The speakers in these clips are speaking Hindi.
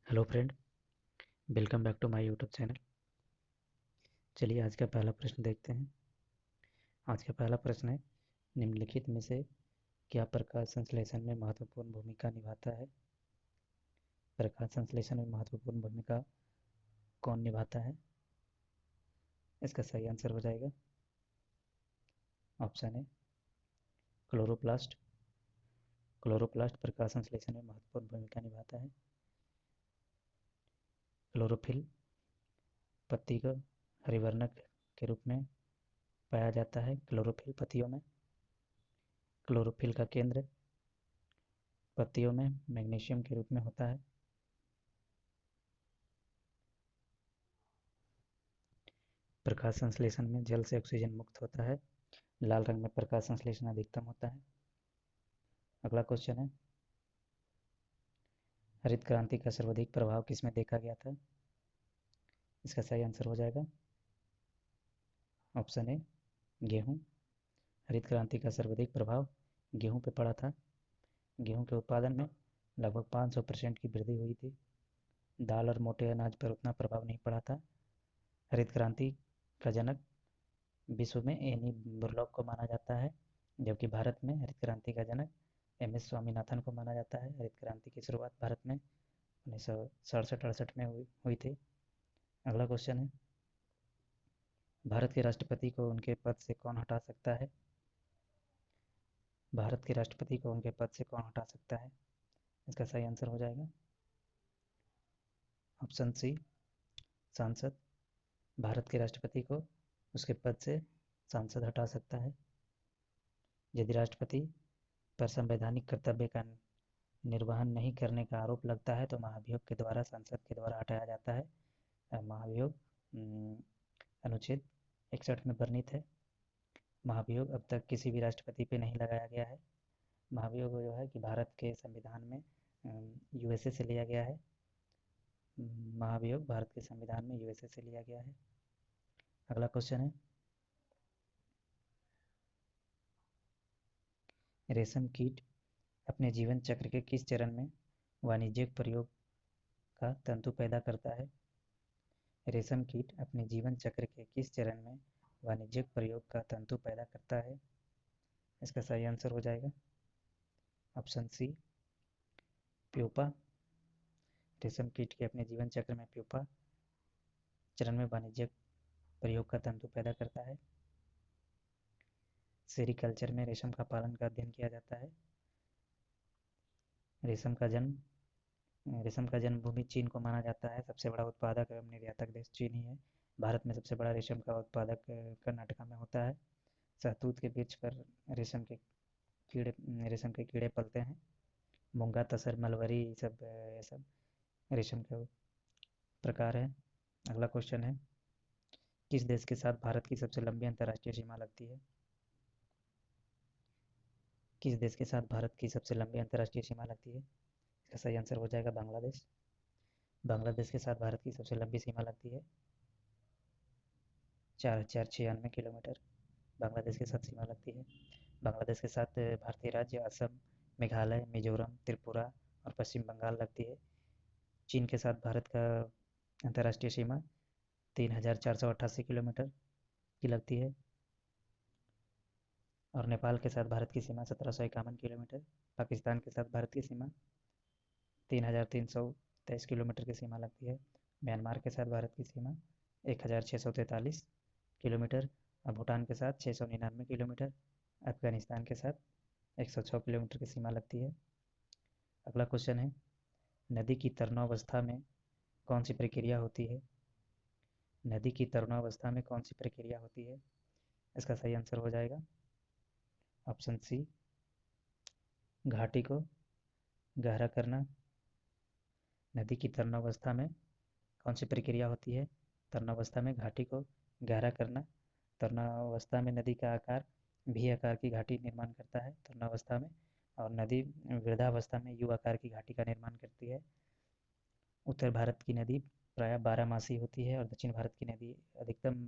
Hello friend, welcome back to my YouTube channel. चलिए आज का पहला प्रश्न देखते हैं। आज का पहला प्रश्न है, निम्नलिखित में से क्या प्रकाश संश्लेषण में महत्वपूर्ण भूमिका निभाता है? प्रकाश संश्लेषण में महत्वपूर्ण भूमिका कौन निभाता है? इसका सही आंसर हो जाएगा ऑप्शन है क्लोरोप्लास्ट। क्लोरोप्लास्ट प्रकाश संश्लेषण में महत्वपूर्ण भूमिका निभाता है। क्लोरोफिल पत्ती को हरिवर्णक के रूप में पाया जाता है। क्लोरोफिल पत्तियों में क्लोरोफिल का केंद्र पत्तियों में मैग्नीशियम के रूप में होता है। प्रकाश संश्लेषण में जल से ऑक्सीजन मुक्त होता है। लाल रंग में प्रकाश संश्लेषण अधिकतम होता है। अगला क्वेश्चन है, हरित क्रांति का सर्वाधिक प्रभाव किसमें देखा गया था? इसका सही आंसर हो जाएगा ऑप्शन ए गेहूं। हरित क्रांति का सर्वाधिक प्रभाव गेहूं पे पड़ा था। गेहूं के उत्पादन में लगभग 500% की वृद्धि हुई थी। दाल और मोटे अनाज पर उतना प्रभाव नहीं पड़ा था। हरित क्रांति का जनक विश्व में एनी बुरलॉग को माना जाता है, जबकि भारत में हरित क्रांति का जनक एम एस स्वामीनाथन को माना जाता है। हरित क्रांति की शुरुआत भारत में 1967-68 में हुई थी। अगला क्वेश्चन है, भारत के राष्ट्रपति को उनके पद से कौन हटा सकता है? भारत के राष्ट्रपति को उनके पद से कौन हटा सकता है? इसका सही आंसर हो जाएगा ऑप्शन सी सांसद। भारत के राष्ट्रपति को उसके पद से सांसद हटा सकता है। यदि राष्ट्रपति पर संवैधानिक कर्तव्य का निर्वहन नहीं करने का आरोप लगता है तो महाभियोग के द्वारा संसद के द्वारा हटाया जाता है। महाभियोग अनुच्छेद 61 में वर्णित है। महाभियोग अब तक किसी भी राष्ट्रपति पे नहीं लगाया गया है। महाभियोग जो है कि भारत के संविधान में यूएसए से लिया गया है। महाभियोग भारत के संविधान में यूएसए से लिया गया है। अगला क्वेश्चन है, रेशम कीट अपने जीवन चक्र के किस चरण में वाणिज्यिक प्रयोग का तंतु पैदा करता है? रेशम कीट अपने जीवन चक्र के किस चरण में वाणिज्यिक प्रयोग का तंतु पैदा करता है? इसका सही आंसर हो जाएगा ऑप्शन सी प्यूपा। रेशम कीट के अपने जीवन चक्र में प्यूपा चरण में वाणिज्यिक प्रयोग का तंतु पैदा करता है। सेरीकल्चर में रेशम का पालन का अध्ययन किया जाता है। रेशम का जन्मभूमि चीन को माना जाता है। सबसे बड़ा उत्पादक एवं निर्यातक देश चीन ही है। भारत में सबसे बड़ा रेशम का उत्पादक कर्नाटका में होता है। शहतूत के वृक्ष पर रेशम के कीड़े पलते हैं। मूंगा, तसर, मलबरी ये सब रेशम के प्रकार है। अगला क्वेश्चन है, किस देश के साथ भारत की सबसे लंबी अंतर्राष्ट्रीय सीमा लगती है? किस देश के साथ भारत की सबसे लंबी अंतर्राष्ट्रीय सीमा लगती है? इसका सही आंसर हो जाएगा बांग्लादेश। बांग्लादेश के साथ भारत की सबसे लंबी सीमा लगती है 4096 किलोमीटर बांग्लादेश के साथ सीमा लगती है। बांग्लादेश के साथ भारतीय राज्य असम, मेघालय, मिजोरम, त्रिपुरा और पश्चिम बंगाल लगती है। चीन के साथ भारत का अंतर्राष्ट्रीय सीमा 3488 किलोमीटर की लगती है। और नेपाल के साथ भारत की सीमा 1751 किलोमीटर। पाकिस्तान के साथ भारत की सीमा 3323 किलोमीटर की सीमा लगती है। म्यांमार के साथ भारत की सीमा 1643 किलोमीटर और भूटान के साथ 699 किलोमीटर। अफगानिस्तान के साथ 106 किलोमीटर की सीमा लगती है। अगला क्वेश्चन है, नदी की तरणावस्था में कौन सी प्रक्रिया होती है? नदी की तरणावस्था में कौन सी प्रक्रिया होती है? इसका सही आंसर हो जाएगा ऑप्शन सी घाटी को गहरा करना। नदी की तरणावस्था में कौन सी प्रक्रिया होती है? तरणावस्था में घाटी को गहरा करना। तरणावस्था में नदी का आकार भी आकार की घाटी निर्माण करता है तरणावस्था में, और नदी वृद्धावस्था में यू आकार की घाटी का निर्माण करती है। उत्तर भारत की नदी प्रायः बारहमासी होती है और दक्षिण भारत की नदी अधिकतम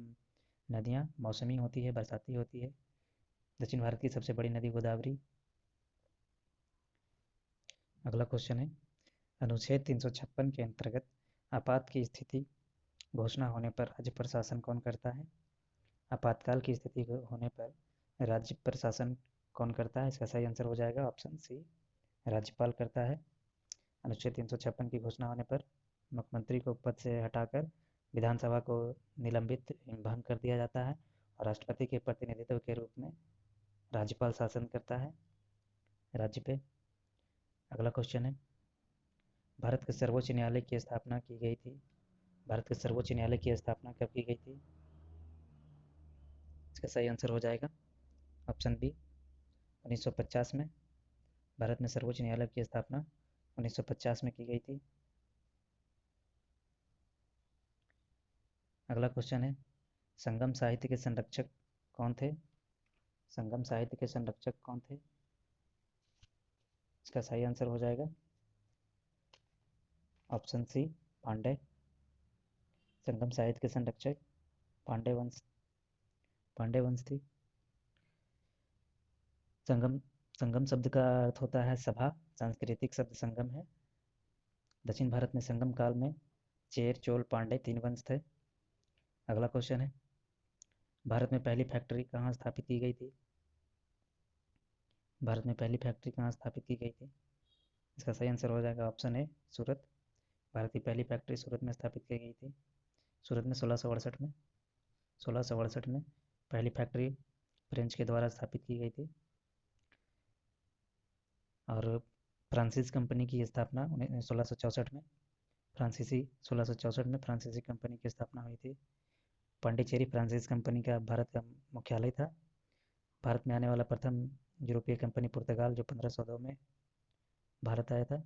नदियाँ मौसमी होती है, बरसाती होती है। दक्षिण भारत की सबसे बड़ी नदी गोदावरी। अगला क्वेश्चन है, अनुच्छेद 356 के अंतर्गत आपात की स्थिति घोषणा होने पर राज्य प्रशासन कौन करता है? आपातकाल की स्थिति होने पर राज्य प्रशासन कौन करता है? इसका सही आंसर हो जाएगा ऑप्शन सी, राज्यपाल करता है। अनुच्छेद 356 की घोषणा होने पर मुख्यमंत्री को पद से हटाकर विधानसभा को निलंबित भंग कर दिया जाता है और राष्ट्रपति के प्रतिनिधित्व के रूप में राज्यपाल शासन करता है राज्य पे। अगला क्वेश्चन है, भारत के सर्वोच्च न्यायालय की स्थापना की गई थी। भारत के सर्वोच्च न्यायालय की स्थापना कब की गई थी? इसका सही आंसर हो जाएगा ऑप्शन बी, 1950 में। भारत में सर्वोच्च न्यायालय की स्थापना 1950 में की गई थी। अगला क्वेश्चन है, संगम साहित्य के संरक्षक कौन थे? संगम साहित्य के संरक्षक कौन थे? इसका सही आंसर हो जाएगा ऑप्शन सी, पांडे। संगम साहित्य के संरक्षक पांडे वंश थी। संगम संगम शब्द का अर्थ होता है सभा। सांस्कृतिक शब्द संगम है। दक्षिण भारत में संगम काल में चेर, चोल, पांडे 3 वंश थे। अगला क्वेश्चन है, भारत में पहली फैक्ट्री कहाँ स्थापित की गई थी? भारत में पहली फैक्ट्री कहाँ स्थापित की गई थी? इसका सही आंसर हो जाएगा ऑप्शन ए, सूरत। भारत की पहली फैक्ट्री सूरत में स्थापित की गई थी। सूरत में 1668 में पहली फैक्ट्री फ्रेंच के द्वारा स्थापित की गई थी। और फ्रांसीसी कंपनी की स्थापना 1664 में फ्रांसीसी कंपनी की स्थापना हुई थी। पांडिचेरी फ्रांसीसी कंपनी का भारत का मुख्यालय था। भारत में आने वाला प्रथम यूरोपीय कंपनी पुर्तगाल, जो 1502 में भारत आया था।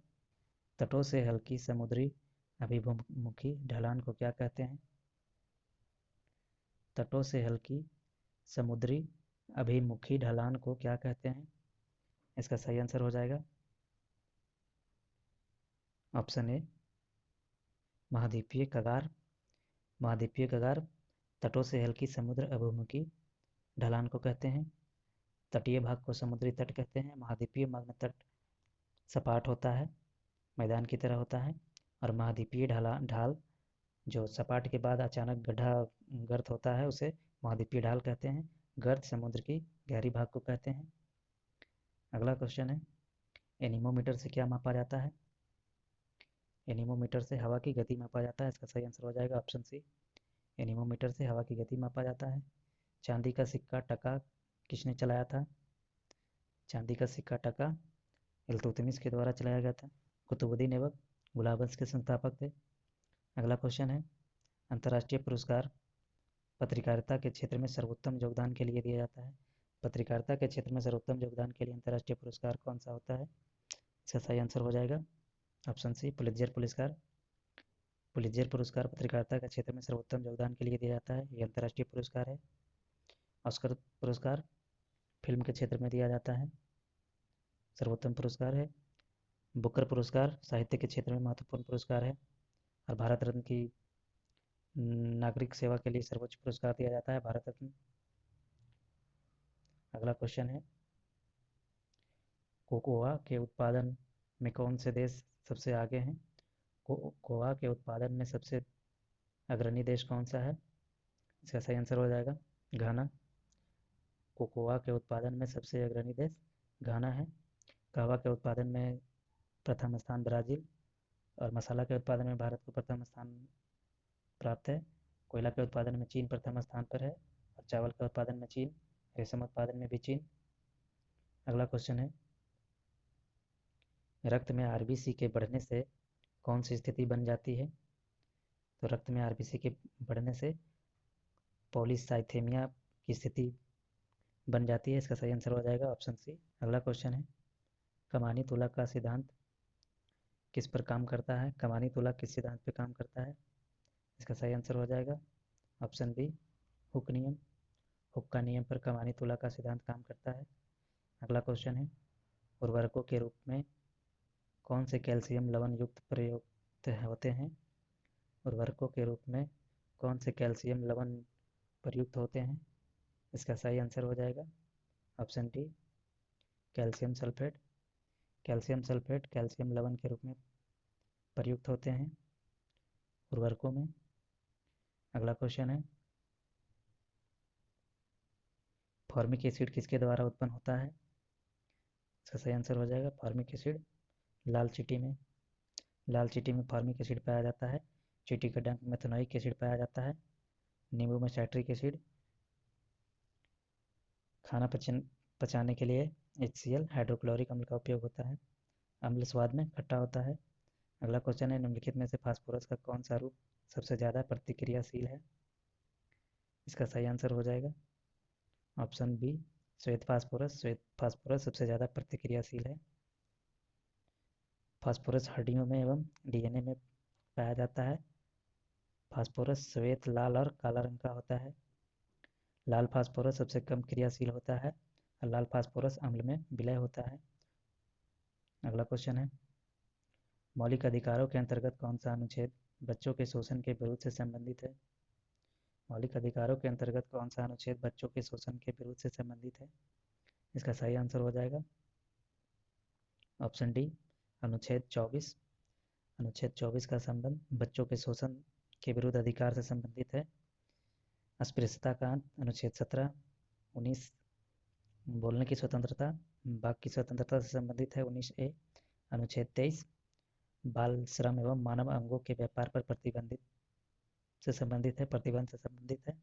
तटों से हल्की समुद्री अभिमुखी ढलान को क्या कहते हैं? तटों से हल्की समुद्री अभिमुखी ढलान को क्या कहते हैं? इसका सही आंसर हो जाएगा ऑप्शन ए, महाद्वीपीय कगार। महाद्वीपीय कगार तटों से हल्की समुद्र अभिमुखी ढलान को कहते हैं। तटीय भाग को समुद्री तट कहते हैं। महाद्वीपीय भाग में तट सपाट होता है, मैदान की तरह होता है। और महाद्वीपीय ढाल जो सपाट के बाद अचानक गड्ढा गर्त होता है, उसे महाद्वीपीय ढाल कहते हैं। गर्त समुद्र की गहरी भाग को कहते हैं। अगला क्वेश्चन है, एनीमोमीटर से क्या मापा जाता है? एनीमोमीटर से हवा की गति मापा जाता है। इसका सही आंसर हो जाएगा ऑप्शन सी, एनीमोमीटर से हवा की गति मापा जाता है। चांदी का सिक्का टका किसने चलाया था? चांदी का सिक्का टका इल्तुतमिश के द्वारा चलाया गया था। कुतुबुद्दीन ऐबक गुलाब वंश के संस्थापक थे। अगला क्वेश्चन है, अंतर्राष्ट्रीय पुरस्कार पत्रकारिता के क्षेत्र में सर्वोत्तम योगदान के लिए दिया जाता है। पत्रकारिता के क्षेत्र में सर्वोत्तम योगदान के लिए अंतर्राष्ट्रीय पुरस्कार कौन सा होता है? इसका सही आंसर हो जाएगा ऑप्शन सी, पुलित्जर पुरस्कार। पुलित्जर पुरस्कार पत्रकारिता के क्षेत्र में सर्वोत्तम योगदान के लिए दिया जाता है। ये अंतर्राष्ट्रीय पुरस्कार है। ऑस्कर पुरस्कार फिल्म के क्षेत्र में दिया जाता है, सर्वोत्तम पुरस्कार है। बुकर पुरस्कार साहित्य के क्षेत्र में महत्वपूर्ण पुरस्कार है। और भारत रत्न की नागरिक सेवा के लिए सर्वोच्च पुरस्कार दिया जाता है, भारत रत्न। अगला क्वेश्चन है, कोकोआ के उत्पादन में कौन से देश सबसे आगे हैं? कोकोआ के उत्पादन में सबसे अग्रणी देश कौन सा है? इसका सही आंसर हो जाएगा घाना। कोकोआ के उत्पादन में सबसे अग्रणी देश घाना है। कहवा के उत्पादन में प्रथम स्थान ब्राज़ील। और मसाला के उत्पादन में भारत को प्रथम स्थान प्राप्त है। कोयला के उत्पादन में चीन प्रथम स्थान पर है। और चावल के उत्पादन में चीन, रेशम उत्पादन में भी चीन। अगला क्वेश्चन है, रक्त में आरबीसी के बढ़ने से कौन सी स्थिति बन जाती है? तो रक्त में आरबीसी के बढ़ने से पॉलीसाइथेमिया की स्थिति बन जाती है। इसका सही आंसर हो जाएगा ऑप्शन सी। अगला क्वेश्चन है, कमानी तुला का सिद्धांत किस पर काम करता है? कमानी तुला किस सिद्धांत पर काम करता है? इसका सही आंसर हो जाएगा ऑप्शन बी, हुक नियम। हुक का नियम पर कमानी तुला का सिद्धांत काम करता है। अगला क्वेश्चन है, उर्वरकों के रूप में कौन से कैल्शियम लवण युक्त प्रयुक्त होते हैं? उर्वरकों के रूप में कौन से कैल्शियम लवण प्रयुक्त होते हैं? इसका सही आंसर हो जाएगा option D, calcium sulphate. Calcium sulphate calcium लवण के रूप में प्रयुक्त होते हैं उर्वरकों में? अगला क्वेश्चन है, फॉर्मिक एसिड किसके द्वारा उत्पन्न होता है? इसका सही आंसर हो जाएगा फॉर्मिक एसिड लाल चींटी में। लाल चींटी में फॉर्मिक एसिड पाया जाता है। चींटी के डंक में मेथनोइक एसिड पाया जाता है। नींबू में साइट्रिक एसिड। खाना पचाने के लिए HCl हाइड्रोक्लोरिक अम्ल का उपयोग होता है। अम्ल स्वाद में खट्टा होता है। अगला क्वेश्चन है, निम्नलिखित में से फास्फोरस का कौन सा रूप सबसे ज़्यादा प्रतिक्रियाशील है? इसका सही आंसर हो जाएगा ऑप्शन बी श्वेत फास्फोरस। श्वेत फास्फोरस सबसे ज़्यादा प्रतिक्रियाशील है। फास्फोरस हड्डियों में एवं DNA में पाया जाता है। फास्फोरस श्वेत, लाल और काला रंग का होता है। लाल फास्फोरस सबसे कम क्रियाशील होता है और लाल फास्फोरस अम्ल में विलय होता है। अगला क्वेश्चन है, मौलिक अधिकारों के अंतर्गत कौन सा अनुच्छेद बच्चों के शोषण के विरुद्ध से संबंधित है? मौलिक अधिकारों के अंतर्गत कौन सा अनुच्छेद बच्चों के शोषण के विरुद्ध से संबंधित है? इसका सही आंसर हो जाएगा ऑप्शन डी अनुच्छेद 24। अनुच्छेद 24 का संबंध बच्चों के शोषण के विरुद्ध अधिकार से संबंधित है। अस्पृश्यता का अंत अनुच्छेद 17। 19 बोलने की स्वतंत्रता, वाक की स्वतंत्रता से संबंधित है 19A। अनुच्छेद 23 बाल श्रम एवं मानव अंगों के व्यापार पर प्रतिबंधित से संबंधित है, प्रतिबंध से संबंधित है।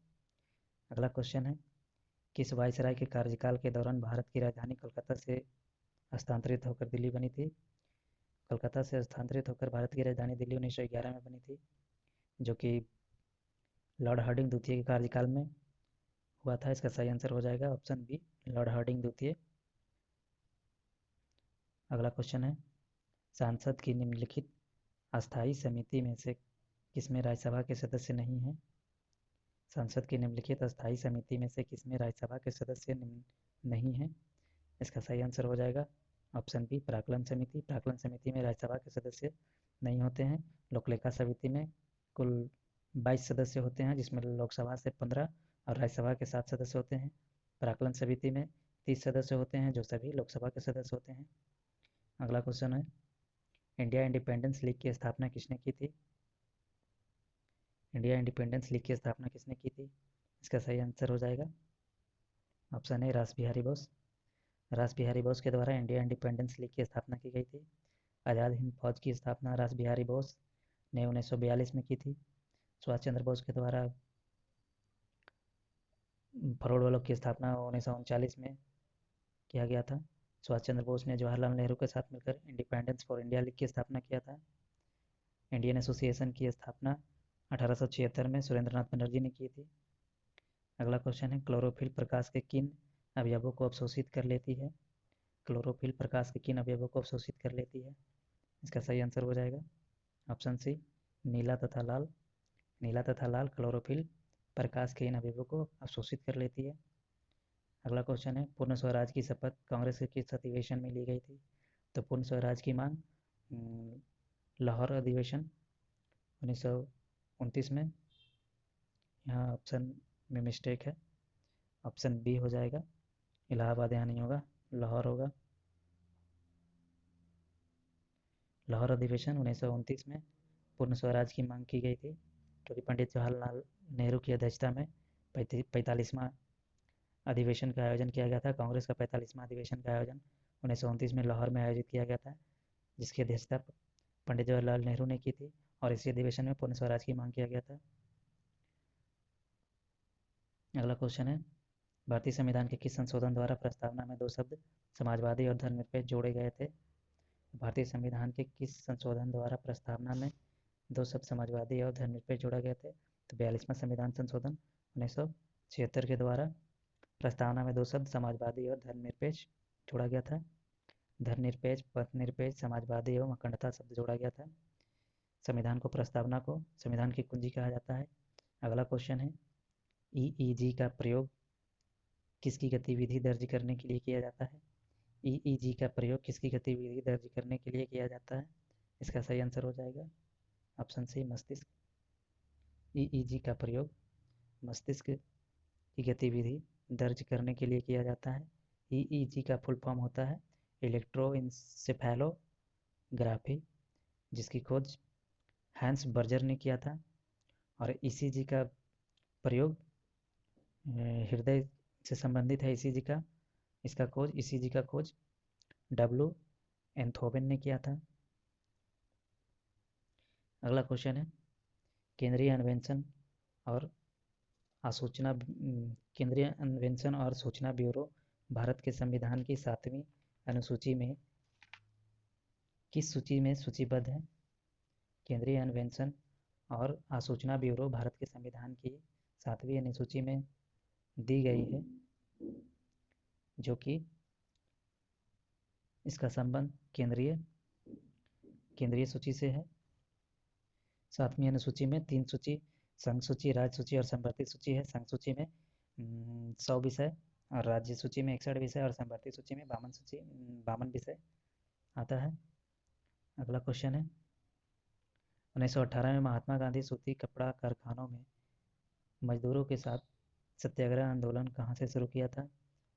अगला क्वेश्चन है, किस वायसराय के कार्यकाल के दौरान भारत की राजधानी कोलकाता से स्थानांतरित होकर दिल्ली बनी थी? कोलकाता से स्थानांतरित होकर भारत की राजधानी दिल्ली 1911 में बनी थी, जो कि लॉर्ड हार्डिंग द्वितीय के कार्यकाल में हुआ था। इसका सही आंसर हो जाएगा ऑप्शन बी लॉर्ड हार्डिंग द्वितीय। अगला क्वेश्चन है, सांसद की निम्नलिखित अस्थायी समिति में से किसमें राज्यसभा के सदस्य नहीं हैं? संसद की निम्नलिखित अस्थायी समिति में से किसमें राज्यसभा के सदस्य नहीं हैं? इसका सही आंसर हो जाएगा ऑप्शन बी प्राक्कलन समिति। प्राक्कलन समिति में राज्यसभा के सदस्य नहीं होते हैं। लोकलेखा समिति में कुल 22 सदस्य होते हैं, जिसमें लोकसभा से 15 और राज्यसभा के 7 सदस्य होते हैं। प्राक्कलन समिति में 30 सदस्य होते हैं, जो सभी लोकसभा के सदस्य होते हैं। अगला क्वेश्चन है, इंडिया इंडिपेंडेंस लीग की स्थापना किसने की थी? इंडिया इंडिपेंडेंस लीग की स्थापना किसने की थी? इसका सही आंसर हो जाएगा ऑप्शन ए रास बिहारी बोस। रास बिहारी बोस के द्वारा इंडिया इंडिपेंडेंस लीग की स्थापना की गई थी। आज़ाद हिंद फौज की स्थापना रास बिहारी बोस ने 1942 में की थी। सुभाष चंद्र बोस के द्वारा फॉरवर्ड ब्लॉक की स्थापना 1939 में किया गया था। सुभाष चंद्र बोस ने जवाहरलाल नेहरू के साथ मिलकर इंडिपेंडेंस फॉर इंडिया लीग की स्थापना किया था। इंडियन एसोसिएशन की स्थापना 1876 में सुरेंद्रनाथ बनर्जी ने की थी। अगला क्वेश्चन है, क्लोरोफिल प्रकाश के किन अवयवों को अवशोषित कर लेती है? क्लोरोफिल प्रकाश के किन अवयवों को अवशोषित कर लेती है? इसका सही आंसर हो जाएगा ऑप्शन सी नीला तथा लाल। नीला तथा लाल क्लोरोफिल प्रकाश के इन अवयवों को अवशोषित कर लेती है। अगला क्वेश्चन है, पूर्ण स्वराज की शपथ कांग्रेस के किस अधिवेशन में ली गई थी? तो पूर्ण स्वराज की मांग लाहौर अधिवेशन 1929 में। यहाँ ऑप्शन में मिस्टेक है, ऑप्शन बी हो जाएगा। इलाहाबाद यहाँ नहीं होगा, लाहौर होगा। लाहौर अधिवेशन 1929 में पूर्ण स्वराज की मांग की गई थी, क्योंकि पंडित जवाहरलाल नेहरू की अध्यक्षता में 45वां अधिवेशन का आयोजन किया गया था। कांग्रेस का 45वां अधिवेशन का आयोजन 1929 में लाहौर में आयोजित किया गया था, जिसकी अध्यक्षता पंडित जवाहरलाल नेहरू ने की थी और इसी अधिवेशन में पूर्ण स्वराज की मांग किया गया था। अगला क्वेश्चन है, भारतीय संविधान के किस संशोधन द्वारा प्रस्तावना में 2 शब्द समाजवादी और धर्मनिरपेक्ष जोड़े गए थे? भारतीय संविधान के किस संशोधन द्वारा प्रस्तावना में 2 शब्द समाजवादी और धर्मनिरपेक्ष जोड़ा गया थे? तो 42वां संविधान संशोधन 1976 के द्वारा प्रस्तावना में 2 शब्द समाजवादी और धर्मनिरपेक्ष जोड़ा गया था। धर्मनिरपेक्ष, पथनिरपेक्ष, समाजवादी एवं अखंडता शब्द जोड़ा गया था। संविधान को प्रस्तावना को संविधान की कुंजी कहा जाता है। अगला क्वेश्चन है, EEG का प्रयोग किसकी गतिविधि दर्ज करने के लिए किया जाता है? EEG का प्रयोग किसकी गतिविधि दर्ज करने के लिए किया जाता है? इसका सही आंसर हो जाएगा ऑप्शन सी मस्तिष्क। EEG का प्रयोग मस्तिष्क की गतिविधि दर्ज करने के लिए किया जाता है। EEG का फुल फॉर्म होता है इलेक्ट्रोइंसेफेलोग्राफी जिसकी खोज हैंस बर्जर ने किया था। और ईसीजी का प्रयोग हृदय से संबंधित है ईसीजी का। इसका खोज ईसीजी का खोज डब्ल्यू एंथोवेन ने किया था। अगला क्वेश्चन है केंद्रीय अन्वेषण और आसूचना केंद्रीय अन्वेषण और सूचना ब्यूरो भारत के संविधान की 7वीं अनुसूची में किस सूची में सूचीबद्ध है? केंद्रीय अन्वेषण और आसूचना ब्यूरो भारत के संविधान की 7वीं अनुसूची में दी गई है, जो कि इसका संबंध केंद्रीय सूची से है। 7वीं अनुसूची में 3 सूची संघ सूची, राज्य सूची और संवर्ती सूची है। संघ सूची में 100 विषय और राज्य सूची में 61 विषय और संवर्ती सूची में 52 विषय आता है। अगला क्वेश्चन है 1918 में महात्मा गांधी सूती कपड़ा कारखानों में मजदूरों के साथ सत्याग्रह आंदोलन कहाँ से शुरू किया था?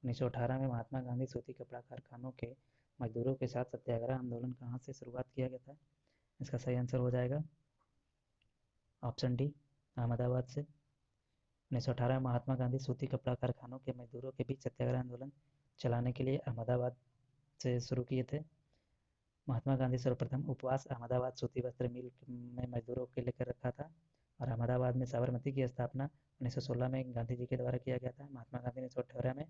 1918 में महात्मा गांधी सूती कपड़ा कारखानों के मजदूरों के साथ सत्याग्रह आंदोलन कहाँ से शुरुआत किया गया था? इसका सही आंसर हो जाएगा ऑप्शन डी, अहमदाबाद से। 1918 में महात्मा गांधी सूती कपड़ा कारखानों के मजदूरों के बीच सत्याग्रह आंदोलन चलाने के लिए अहमदाबाद से शुरू किए थे। महात्मा गांधी सर्वप्रथम उपवास अहमदाबाद सूती वस्त्र मिल में मजदूरों के लेकर रखा था और अहमदाबाद में साबरमती की स्थापना 1916 में गांधी जी के द्वारा किया गया था। महात्मा गांधी ने 1918 में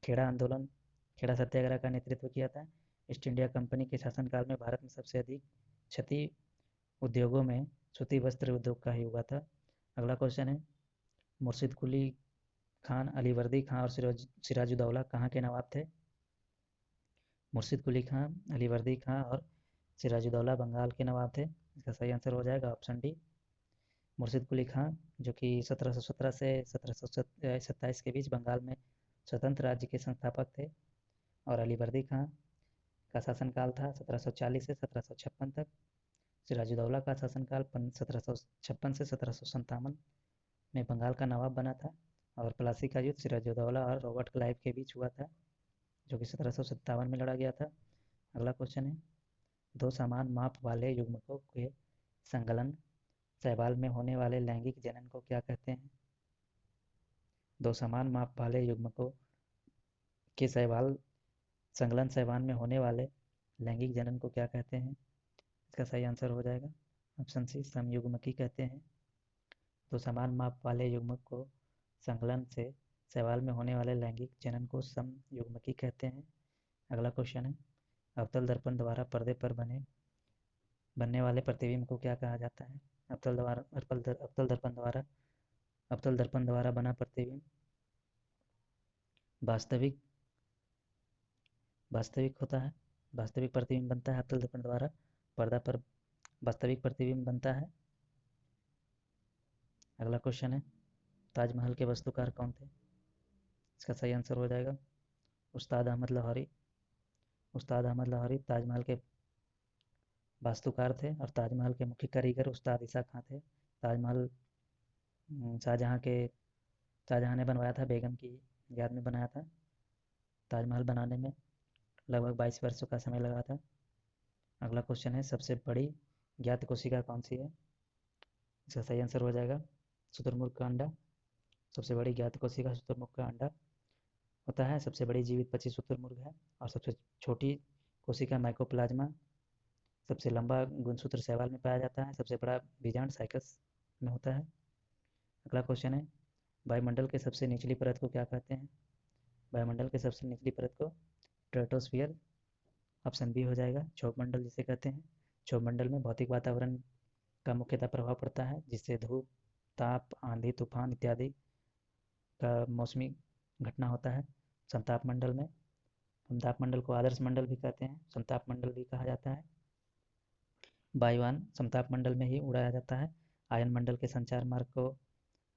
खेड़ा सत्याग्रह का नेतृत्व किया था। ईस्ट इंडिया कंपनी के शासनकाल में भारत में सबसे अधिक क्षति उद्योगों में सूती वस्त्र उद्योग का ही हुआ था। अगला क्वेश्चन है मुर्शिद कुली खान, अलीवर्दी खान और सिराजुद्दौला कहाँ के नवाब थे? मुर्शिद कुली खान, अलीवर्दी खान और सिराजुद्दौला बंगाल के नवाब थे। इसका सही आंसर हो जाएगा ऑप्शन डी, मुर्शिद कुली खान, जो कि 1717 से 1727 के बीच बंगाल में स्वतंत्र राज्य के संस्थापक थे। और अलीवर्दी खान का शासनकाल था 1740 से 1756 तक। सिराजुद्दौला का शासनकाल 1756 से 1757 में बंगाल का नवाब बना था। और प्लासी का युद्ध सिराजुद्दौला और रॉबर्ट क्लाइव के बीच हुआ था, जो कि 1757 में लड़ा गया था। अगला क्वेश्चन है दो समान माप वाले युग्मकों के संकलन शैवाल में होने वाले लैंगिक जनन को क्या कहते हैं? दो समान माप वाले युग्मकों के संकलन शैवाल में होने वाले लैंगिक जनन को क्या कहते हैं? इसका सही आंसर हो जाएगा ऑप्शन सी, समयुग्मकी कहते हैं। दो समान माप वाले युग्मक को संकलन से शैवाल में होने वाले लैंगिक जनन को समयुग्मकी कहते हैं। अगला क्वेश्चन है अवतल दर्पण द्वारा पर्दे पर बनने वाले प्रतिबिंब को क्या कहा जाता है? अवतल दर्पण द्वारा बना प्रतिबिंब वास्तविक होता है। वास्तविक प्रतिबिंब बनता है अवतल दर्पण द्वारा पर्दा पर वास्तविक प्रतिबिंब बनता है। अगला क्वेश्चन है ताजमहल के वास्तुकार कौन थे? इसका सही आंसर हो जाएगा उस्ताद अहमद लाहौरी। उस्ताद अहमद लाहौरी ताजमहल के वास्तुकार थे और ताजमहल के मुख्य कारीगर उस्ताद ईसा खां थे। ताजमहल शाहजहां ने बनवाया था, बेगम की याद में बनाया था। ताजमहल बनाने में लगभग 22 वर्षों का समय लगा था। अगला क्वेश्चन है सबसे बड़ी ज्ञात कोशिका कौन सी है? इसका सही आंसर हो जाएगा शुतुरमुर्ग का अंडा। सबसे बड़ी ज्ञात कोशिका शुतुरमुर्ग का अंडा होता है। सबसे बड़ी जीवित पक्षी शुतुरमुर्ग है। और सबसे छोटी कोशिका माइकोप्लाज्मा। सबसे लंबा गुणसूत्र शैवाल में पाया जाता है। सबसे बड़ा बीजांड साइकस में होता है। अगला क्वेश्चन है वायुमंडल के सबसे निचली परत को क्या कहते हैं? वायुमंडल के सबसे निचली परत को स्ट्रेटोस्फीयर, ऑप्शन बी हो जाएगा, क्षोभ मंडल जिसे कहते हैं। क्षोभ मंडल में भौतिक वातावरण का मुख्यतः प्रभाव पड़ता है, जिससे धूप, ताप, आंधी, तूफान इत्यादि का मौसमी घटना होता है। समताप मंडल में समताप मंडल को आदर्श मंडल भी कहते हैं, समताप मंडल भी कहा जाता है। वायुयान समताप मंडल में ही उड़ाया जाता है। आयन मंडल के संचार मार्ग को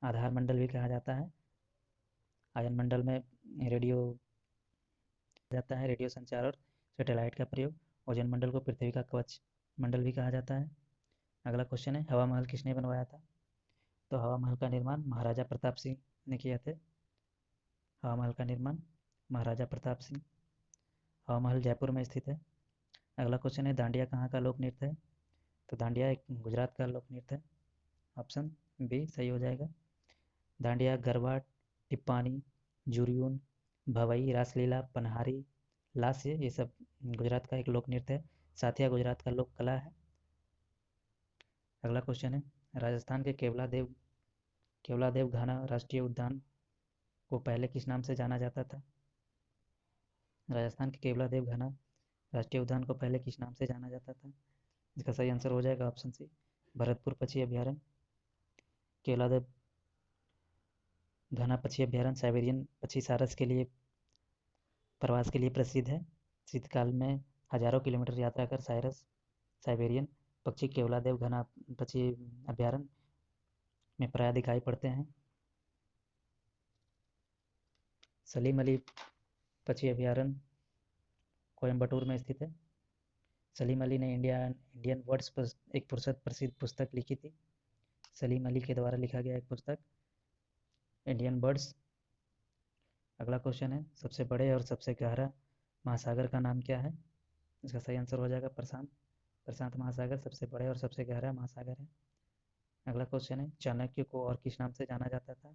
आधार मंडल भी कहा जाता है। आयन मंडल में रेडियो संचार और सैटेलाइट का प्रयोग। ओजोन मंडल को पृथ्वी का कवच मंडल भी कहा जाता है। अगला क्वेश्चन है हवा महल किसने बनवाया था? तो हवा महल का निर्माण महाराजा प्रताप सिंह ने किया थे। हवा महल का निर्माण महाराजा प्रताप सिंह। हवा महल जयपुर में स्थित है। अगला क्वेश्चन है दांडिया कहाँ का लोक नृत्य है? तो दांडिया एक गुजरात का लोक नृत्य है, ऑप्शन बी सही हो जाएगा। दांडिया, गरबा, टिप्पानी, जुरियून, भवई, रासलीला, पनहारी, लास्य, ये सब गुजरात का एक लोक नृत्य है। साथिया गुजरात का लोक कला है। अगला क्वेश्चन है, राजस्थान के केवलादेव घाना राष्ट्रीय उद्यान को पहले किस नाम से जाना जाता था? राजस्थान के केवलादेव घाना राष्ट्रीय उद्यान को पहले किस नाम से जाना जाता था? इसका सही आंसर हो जाएगा ऑप्शन सी, भरतपुर पक्षी अभ्यारण्य। केवलादेव घना पक्षी अभ्यारण्य साइबेरियन पक्षी सारस के लिए प्रवास के लिए प्रसिद्ध है। शीतकाल में हजारों किलोमीटर यात्रा कर साइबेरियन पक्षी केवलादेव घना पक्षी अभ्यारण्य में प्राय दिखाई पड़ते हैं। सलीम अली पक्षी अभ्यारण्य कोयम्बटूर में स्थित है। सलीम अली ने इंडियन वर्ड्स पर एक प्रसिद्ध पुस्तक लिखी थी। सलीम अली के द्वारा लिखा गया एक पुस्तक इंडियन बर्ड्स। अगला क्वेश्चन है, सबसे बड़े और सबसे गहरा महासागर का नाम क्या है? इसका सही आंसर हो जाएगा प्रशांत महासागर सबसे बड़े और सबसे गहरा महासागर है। अगला क्वेश्चन है, चाणक्य को और किस नाम से जाना जाता था?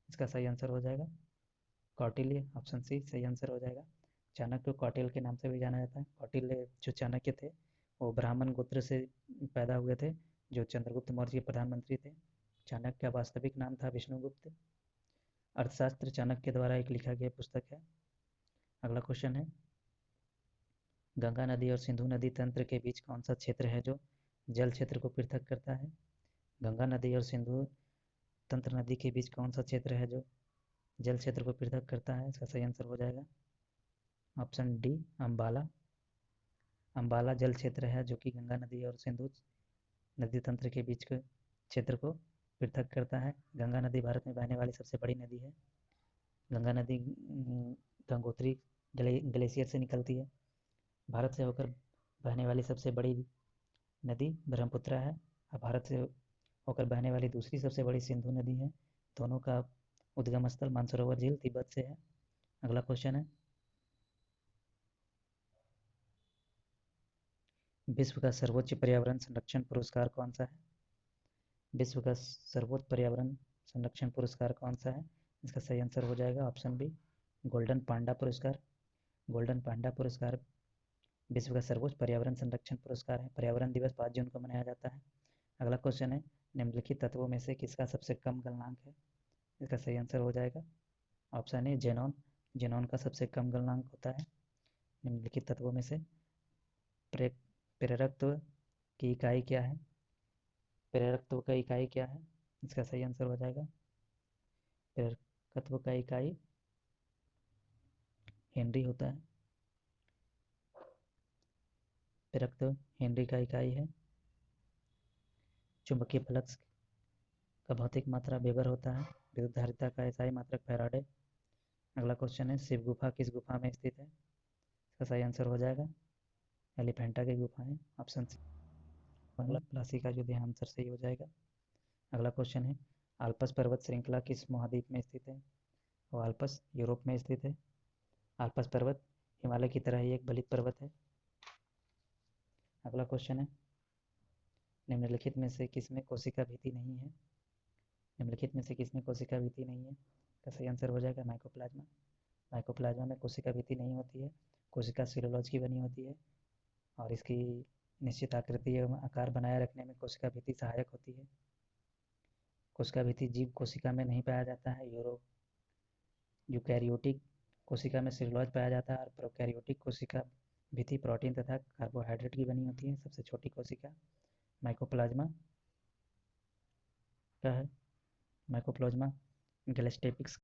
इसका सही आंसर हो जाएगा कौटिल्य, ऑप्शन सी सही आंसर हो जाएगा। चाणक्य को कौटिल्य के नाम से भी जाना जाता है। कौटिल्य जो चाणक्य थे वो ब्राह्मण गोत्र से पैदा हुए थे, जो चंद्रगुप्त मौर्य के प्रधानमंत्री थे। चाणक्य का वास्तविक नाम था विष्णुगुप्त। अर्थशास्त्र चाणक्य द्वारा एक लिखा गया पुस्तक है। अगला क्वेश्चन है, गंगा नदी और सिंधु नदी तंत्र के बीच कौन सा क्षेत्र है जो जल क्षेत्र को पृथक करता है? गंगा नदी और सिंधु तंत्र नदी के बीच कौन सा क्षेत्र है जो जल क्षेत्र को पृथक करता है? इसका सही आंसर हो जाएगा ऑप्शन डी, अम्बाला। अम्बाला जल क्षेत्र है जो कि गंगा नदी और सिंधु नदी तंत्र के बीच के क्षेत्र को पृथक करता है। गंगा नदी भारत में बहने वाली सबसे बड़ी नदी है। गंगा नदी गंगोत्री ग्लेशियर से निकलती है। भारत से होकर बहने वाली सबसे बड़ी नदी ब्रह्मपुत्र है और भारत से होकर बहने वाली दूसरी सबसे बड़ी सिंधु नदी है। दोनों का उद्गम स्थल मानसरोवर झील तिब्बत से है। अगला क्वेश्चन है, विश्व का सर्वोच्च पर्यावरण संरक्षण पुरस्कार कौन सा है? विश्व का सर्वोच्च पर्यावरण संरक्षण पुरस्कार कौन सा है? इसका सही आंसर हो जाएगा ऑप्शन बी, गोल्डन पांडा पुरस्कार। गोल्डन पांडा पुरस्कार विश्व का सर्वोच्च पर्यावरण संरक्षण पुरस्कार है। पर्यावरण दिवस 5 जून को मनाया जाता है। अगला क्वेश्चन है, निम्नलिखित तत्वों में से किसका सबसे कम गलनांक है? इसका सही आंसर हो जाएगा ऑप्शन ए, जेनॉन। जेनॉन का सबसे कम गलनांक होता है। निम्नलिखित तत्वों में से प्रेरकत्व की इकाई क्या है? प्रेरकत्व का इकाई क्या है? इसका सही आंसर हो जाएगा प्रेरकत्व का इकाई हेनरी होता है। प्रेरकत्व हेनरी का इकाई है। चुंबकीय फ्लक्स का भौतिक मात्रा वेबर होता है। विद्युत धारिता का एसआई मात्रक फैराडे। अगला क्वेश्चन है, शिव गुफा किस गुफा में स्थित है? इसका सही आंसर हो जाएगा एलिफेंटा की गुफा है, ऑप्शन सी। अगला प्लासी का जो ध्यान आंसर सही हो जाएगा। अगला क्वेश्चन है, आल्पस पर्वत श्रृंखला किस महाद्वीप में स्थित है? वो आल्पस यूरोप में स्थित है। आल्पस पर्वत हिमालय की तरह ही एक बलित पर्वत है। अगला क्वेश्चन है, निम्नलिखित में से किसमें कोशिका भित्ति नहीं है? निम्नलिखित में से किसमें कोशिका भित्ति नहीं है? का सही आंसर हो जाएगा माइकोप्लाज्मा। माइकोप्लाज्मा में कोशिका भित्ति नहीं होती है। कोशिका सेलुलोज की बनी होती है और इसकी निश्चित आकृति एवं आकार बनाए रखने में कोशिका भित्ति सहायक होती है। कोशिका भित्ति जीव कोशिका में नहीं पाया जाता है। यूकैरियोटिक कोशिका में सेलुलोज पाया जाता है और प्रोकैरियोटिक कोशिका भित्ति प्रोटीन तथा कार्बोहाइड्रेट की बनी होती है। सबसे छोटी कोशिका माइकोप्लाज्मा का है। माइकोप्लाज्मा गैलेस्टेपिक्स